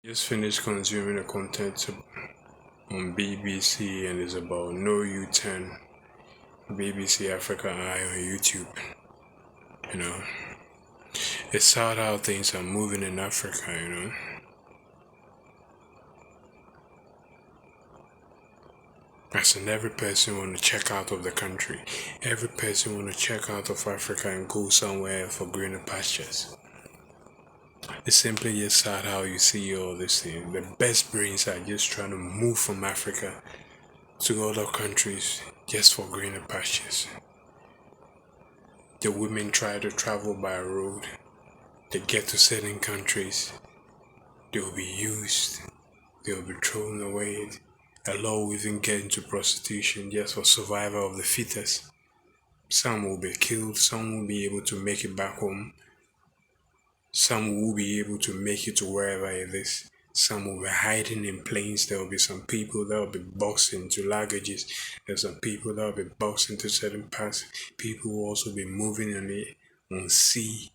Just finished consuming the content on BBC and it's about No U-turn, BBC Africa Eye on YouTube. You know, it's sad how things are moving in Africa. As in every person want to check out of the country. Every person want to check out of Africa and go somewhere for greener pastures. It's simply just sad how you see all this thing. The best brains are just trying to move from Africa to other countries just for greener pastures. The women try to travel by road. They get to certain countries. They will be used. They will be thrown away. A lot will even get into prostitution just for survival of the fittest. Some will be killed. Some will be able to make it back home. Some will be able to make it to wherever it is. Some will be hiding in planes. There will be some people that will be boxed into luggages. There's some people that will be boxed into certain parts. People will also be moving on sea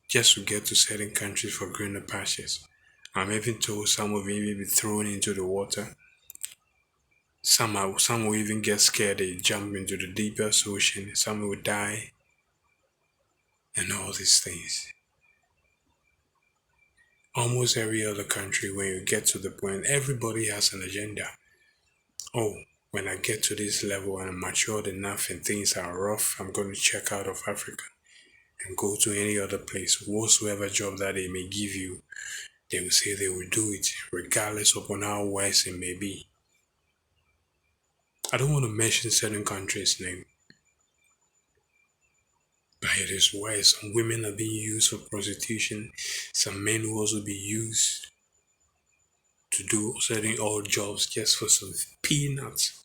just to get to certain countries for greener pastures. I'm even told some will even be thrown into the water. Some will even get scared. They jump into the deepest ocean. Some will die, and all these things. Almost every other country, when you get to the point, everybody has an agenda. Oh, when I get to this level and I'm matured enough and things are rough, I'm going to check out of Africa and go to any other place. Whatsoever job that they may give you, they will say they will do it, regardless upon how wise it may be. I don't want to mention certain countries' name, but it is where some women are being used for prostitution, some men will also be used to do certain odd jobs just for some peanuts.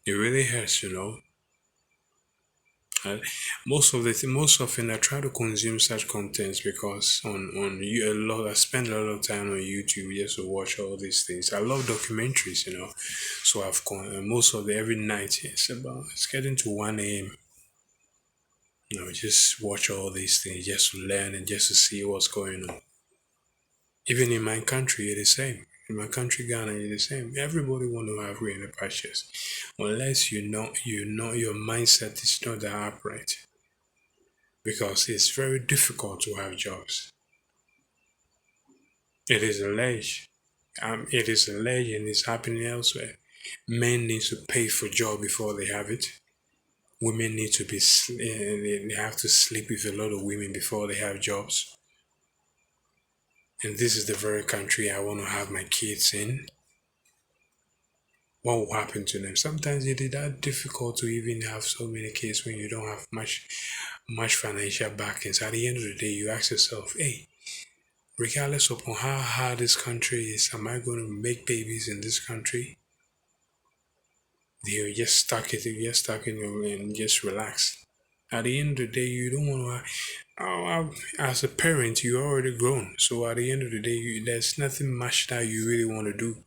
It really hurts. Uh, most often I try to consume such contents because on you a lot I spend a lot of time on YouTube just to watch all these things. I love documentaries. So I've gone most of the every night it's getting to 1 a.m. Just watch all these things just to learn and just to see what's going on. Even in my country, it's the same. In my country, Ghana, it's the same. Everybody want to have greener pastures, unless you know your mindset is not that upright, because it's very difficult to have jobs. It is alleged. It is alleged, and it's happening elsewhere. Men need to pay for job before they have it. Women need to they have to sleep with a lot of women before they have jobs. And this is the very country I want to have my kids in. What will happen to them? Sometimes it is that difficult to even have so many kids when you don't have much financial backing. So at the end of the day, you ask yourself, hey, regardless of how hard this country is, am I going to make babies in this country? You're just stuck it. You're stuck in your and just relax. At the end of the day, you don't want to. As a parent, you're already grown. So at the end of the day, there's nothing much that you really want to do.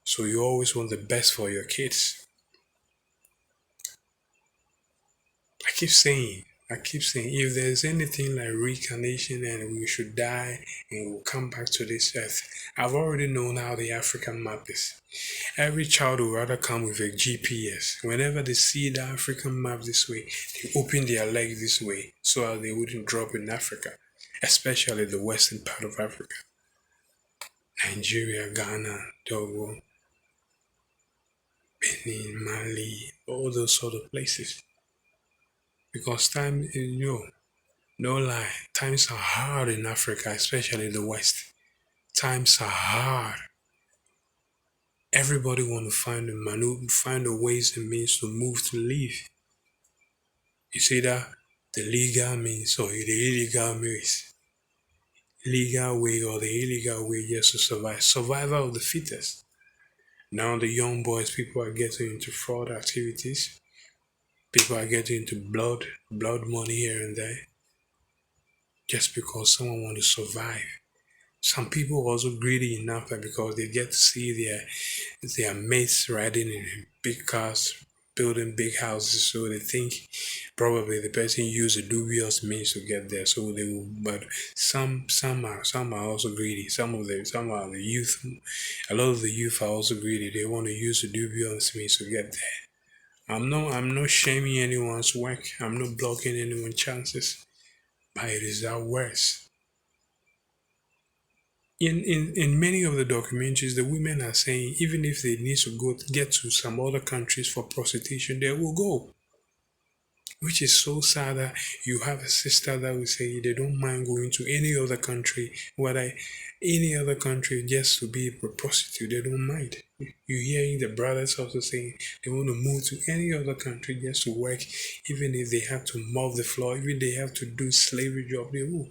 So you always want the best for your kids. I keep saying, if there's anything like reincarnation and we should die and we'll come back to this earth, I've already known how the African map is. Every child will rather come with a GPS. Whenever they see the African map this way, they open their leg this way so they wouldn't drop in Africa, especially the western part of Africa. Nigeria, Ghana, Togo, Benin, Mali, all those sort of places. Because no lie, times are hard in Africa, especially the West. Times are hard. Everybody want to find the ways and means to move to live. You see that the legal means or the illegal means, legal way or the illegal way just to survive. Survival of the fittest. Now the young boys, people are getting into fraud activities. People are getting into blood money here and there, just because someone want to survive. Some people are also greedy enough that because they get to see their mates riding in big cars, building big houses, so they think probably the person used a dubious means to get there. So they will, but some are also greedy. Some are the youth. A lot of the youth are also greedy. They want to use a dubious means to get there. I'm not shaming anyone's work. I'm not blocking anyone's chances. But it is that worse. In many of the documentaries, the women are saying even if they need to go get to some other countries for prostitution, they will go. Which is so sad that you have a sister that will say they don't mind going to any other country, whether any other country just to be a prostitute, they don't mind. You're hearing the brothers also saying they want to move to any other country just to work, even if they have to mop the floor, even if they have to do slavery job, they will.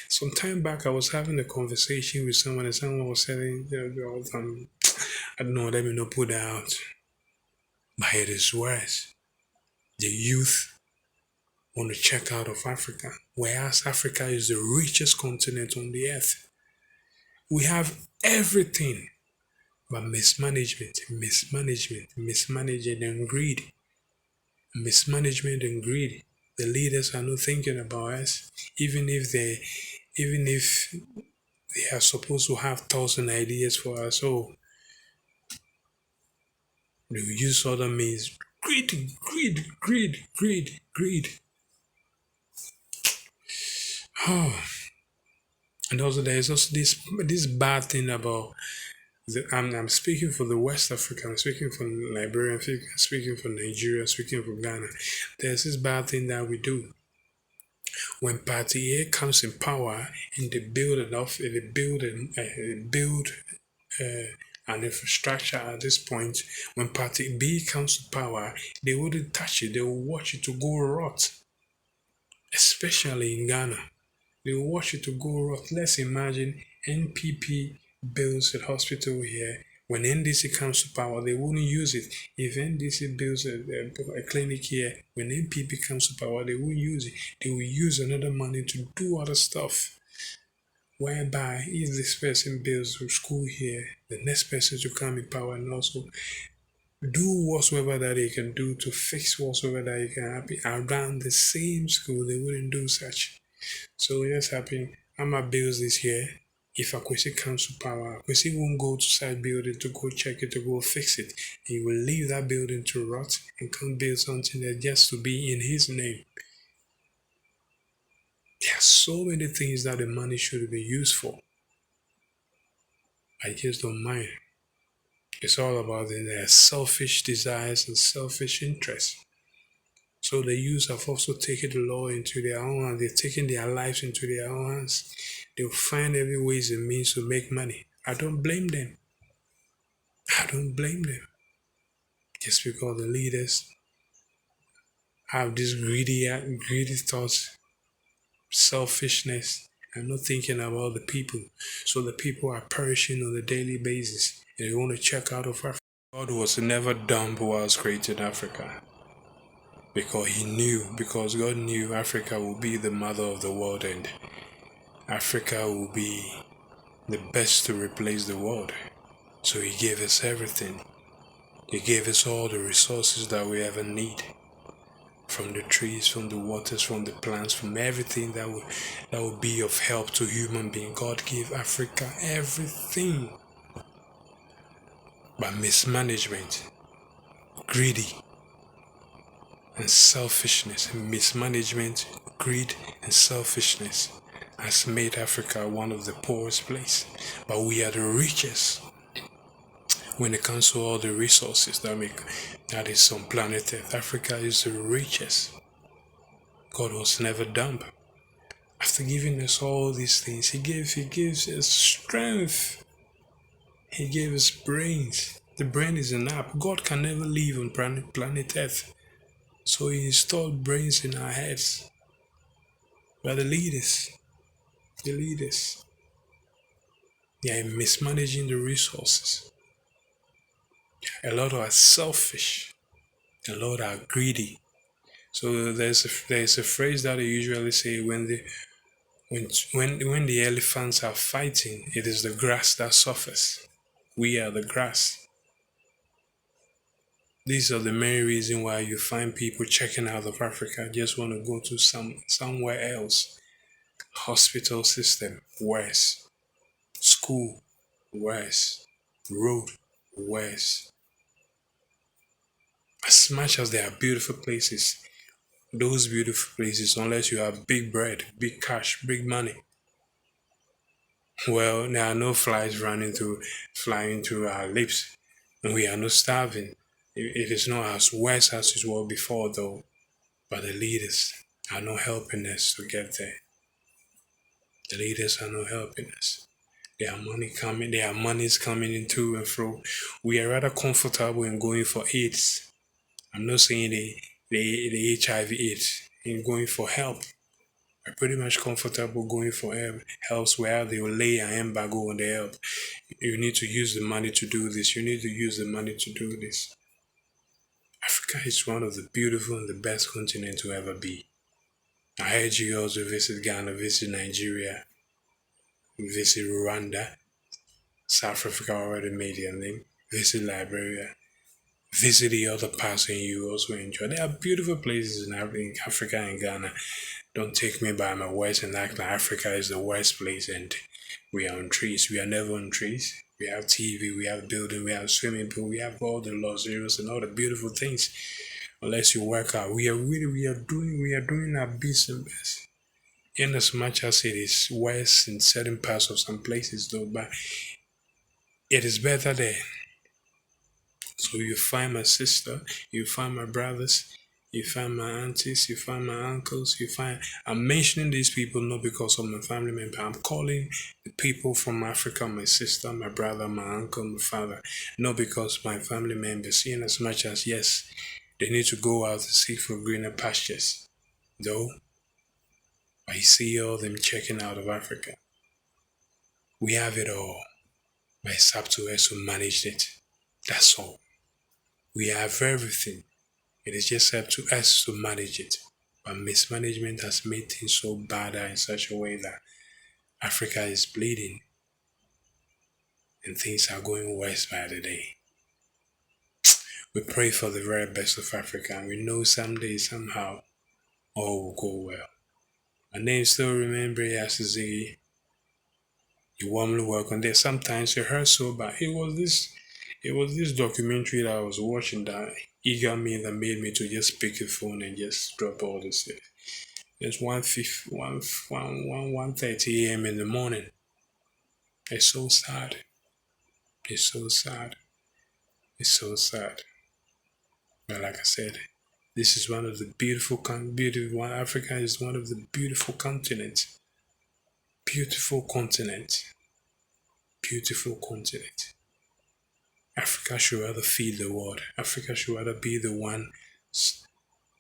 Some time back, I was having a conversation with someone, and someone was saying, I don't know, let me not put that out. But it is worse. The youth want to check out of Africa, whereas Africa is the richest continent on the earth. We have everything, but mismanagement, and greed. Mismanagement and greed. The leaders are not thinking about us, even if they are supposed to have thoughts and ideas for us. So they will use other means. Greed, greed, greed, greed, greed. Oh. And also there is also this bad thing about I'm speaking for the West Africa, I'm speaking for Liberia, I'm speaking for Nigeria, I'm speaking for Ghana. There's this bad thing that we do. When Party A comes in power and they build an infrastructure at this point, when Party B comes to power, they wouldn't touch it, they will watch it to go rot, especially in Ghana. They will watch it to go rot. Let's imagine NPP builds a hospital here. When NDC comes to power, they won't use it. If NDC builds a clinic here, when NPP comes to power, they won't use it. They will use another money to do other stuff. Whereby, if this person builds a school here, the next person to come in power and also do whatsoever that they can do to fix whatsoever that they can happen around the same school, they wouldn't do such. So just happen, I'ma build this here. If Akwesi comes to power, Akwesi won't go to side building to go check it, to go fix it. He will leave that building to rot and come build something that just to be in his name. There are so many things that the money should be used for. I just don't mind. It's all about their selfish desires and selfish interests. So the youth have also taken the law into their own hands. They've taken their lives into their own hands. They'll find every ways and means to make money. I don't blame them. I don't blame them. Just because the leaders have this greedy thoughts, selfishness, and not thinking about the people. So the people are perishing on a daily basis. And they want to check out of Africa. God was never dumb whilst creating Africa. Because God knew Africa will be the mother of the world and Africa will be the best to replace the world. So He gave us everything. He gave us all the resources that we ever need. From the trees, from the waters, from the plants, from everything that would be of help to human being. God gave Africa everything. But mismanagement, greedy, and selfishness, mismanagement, greed, and selfishness has made Africa one of the poorest places. But we are the richest when it comes to all the resources that is on planet Earth. Africa is the richest. God was never dumb. After giving us all these things, He gives us strength. He gave us brains. The brain is an app. God can never live on planet Earth. So He installed brains in our heads. But the leaders, they are mismanaging the resources. A lot are selfish. A lot are greedy. So there's a phrase that I usually say when the elephants are fighting, it is the grass that suffers. We are the grass. These are the main reason why you find people checking out of Africa just want to go to somewhere else. Hospital system, worse. School, worse. Road, worse. As much as there are beautiful places, those beautiful places, unless you have big bread, big cash, big money, well, there are no flies flying through our lips, and we are not starving. It is not as worse as it was before, though. But the leaders are not helping us to get there. The leaders are not helping us. There are monies coming in to and fro. We are rather comfortable in going for AIDS. I'm not saying the HIV AIDS in going for help. We're pretty much comfortable going for help where they will lay an embargo on the help. You need to use the money to do this. You need to use the money to do this. Africa is one of the beautiful and the best continent to ever be. I urge you also visit Ghana, visit Nigeria, visit Rwanda. South Africa already made their name. Visit Liberia. Visit the other parts and you also enjoy. There are beautiful places in Africa and Ghana. Don't take me by my words and act like Africa is the worst place and we are on trees. We are never on trees. We have TV, we have building, we have swimming pool, we have all the luxurious and all the beautiful things. Unless you work out, we are doing our best and best. In as much as it is worse in certain parts of some places though, but it is better there. So you find my sister, you find my brothers, you find my aunties, you find my uncles, I'm mentioning these people not because of my family member. I'm calling the people from Africa, my sister, my brother, my uncle, my father, not because my family members, seeing as much as yes, they need to go out to seek for greener pastures. Though I see all them checking out of Africa. We have it all. But it's up to us to manage it. That's all. We have everything. It is just up to us to manage it. But mismanagement has made things so bad in such a way that Africa is bleeding and things are going worse by the day. We pray for the very best of Africa and we know someday, somehow, all will go well. My name still remember as Ziggy. You warmly welcome there. Sometimes it hurts so bad. It was this documentary that I was watching that eager me that made me to just pick the phone and just drop all this. It's 1:30 a.m. in the morning. It's so sad. It's so sad. It's so sad. But like I said, this is one of the beautiful one. Africa is one of the beautiful continents. Beautiful continent. Beautiful continent. Africa should rather feed the world. Africa should rather be the one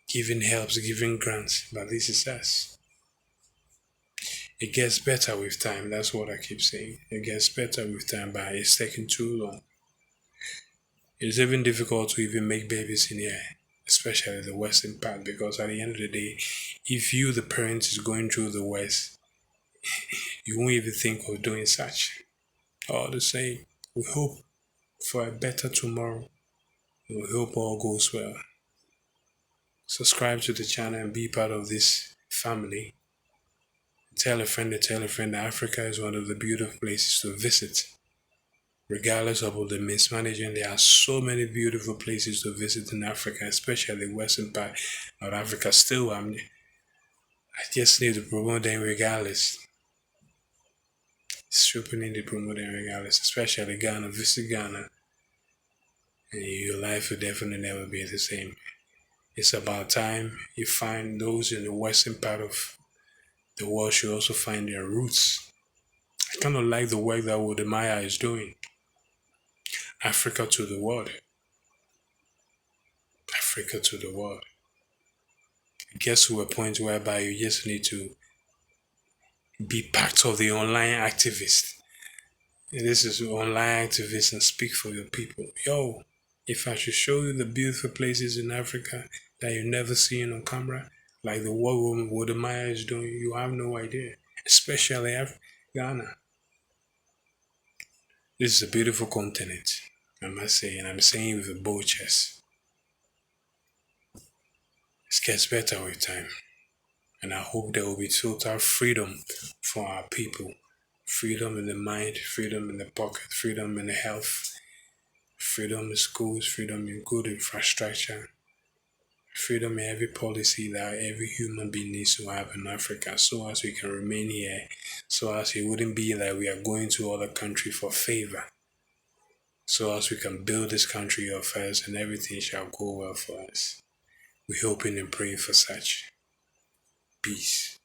giving helps, giving grants. But this is us. It gets better with time. That's what I keep saying. It gets better with time, but it's taking too long. It's even difficult to even make babies in here, especially the western part, because at the end of the day, if you, the parent, is going through the west, you won't even think of doing such. All the same, we hope for a better tomorrow. We hope all goes well. Subscribe to the channel and be part of this family. Tell a friend to tell a friend that Africa is one of the beautiful places to visit. Regardless of all the mismanagement, there are so many beautiful places to visit in Africa, especially the western part of Africa. Still, I just need to promote them regardless. Super need to promote them regardless, especially Ghana. Visit Ghana, and your life will definitely never be the same. It's about time you find those in the western part of the world should also find their roots. I kind of like the work that Wodemaya is doing. Africa to the world. Africa to the world. It gets to a point whereby you just need to be part of the online activist. This is online activist and speak for your people. Yo, if I should show you the beautiful places in Africa that you never seen on camera, like the war woman Wodemaya is doing, you have no idea. Especially Ghana. This is a beautiful continent, I must say, and I'm saying with a bold chest. It gets better with time. And I hope there will be total freedom for our people. Freedom in the mind, freedom in the pocket, freedom in the health, freedom in schools, freedom in good infrastructure, freedom in every policy that every human being needs to have in Africa so as we can remain here, so as it wouldn't be like we are going to other country for favor, so as we can build this country of ours and everything shall go well for us. We're hoping and praying for such. Peace.